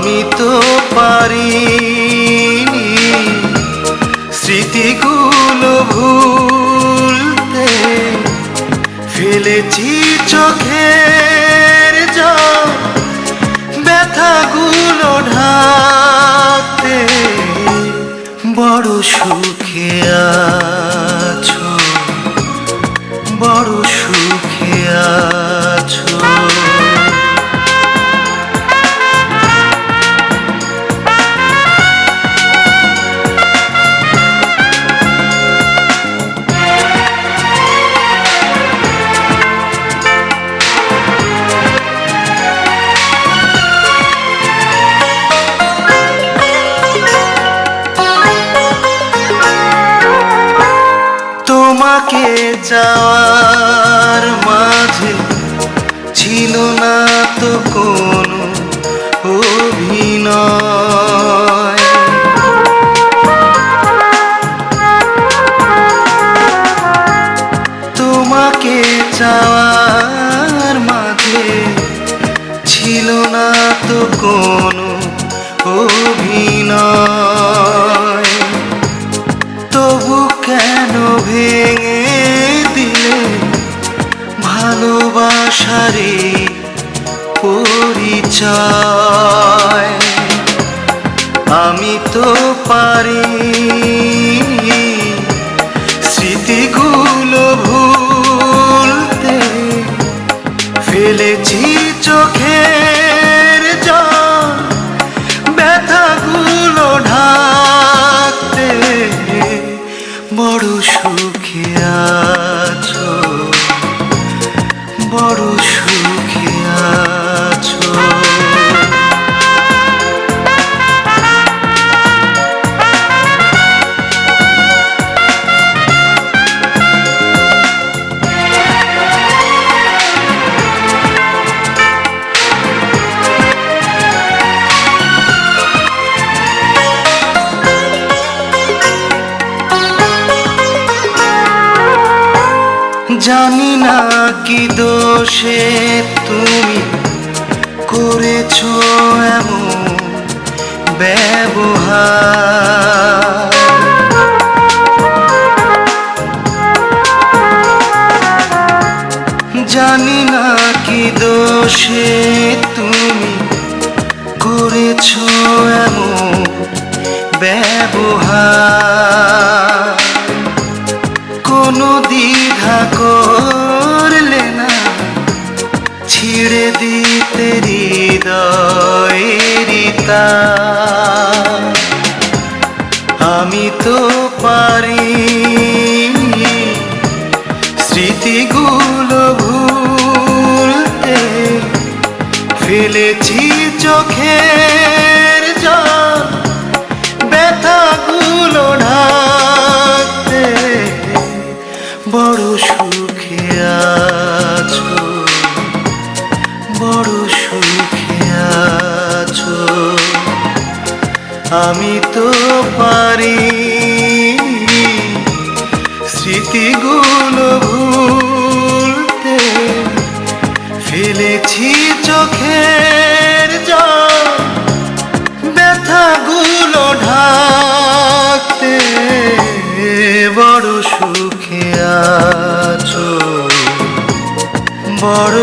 আমি তো পারিনি স্মৃতিগুলো ভুলতে, ফেলেছি চোখের জল ব্যথাগুলো ঢাকতে। বড় সুখে আছো, বড় সুখে আছো। তোমাকে যাওয়ার মাঝে ছিল না তো কোনো অভিনয়। তোমাকে যাওয়ার মাঝে ছিল না তো কোনো অভিনয়। তবু কেন ভেঙে দিলে ভালোবাসারে পরিচয়? আমি তো পারিনি স্মৃতিগুলো ভুলতে, ফেলেছি চোখের জল ব্যথাগুলো ঢাকতে। বড় সুখে আছো, বড় সুখে আছো। জানি না কি দোষে তুমি করেছো এমন ব্যবহার। জানি না কি দোষে তুমি করেছো এমন ব্যবহার। কোনো দ্বিধা করলে না ছিঁড়ে দিতে হৃদয়ের তার। আমি তো পারিনি স্মৃতিগুলো ভুলতে, ফেলেছি চোখের জল ব্যথাগুলো ঢাকতে। বড় সুখে আছো, বড় সুখে আছো। আমি তো পারিনি স্মৃতিগুলো ভুলতে, ফেলেছি চোখের জল ব্যথাগুলো ঢাকতে। বড় সুখে আছো, বড়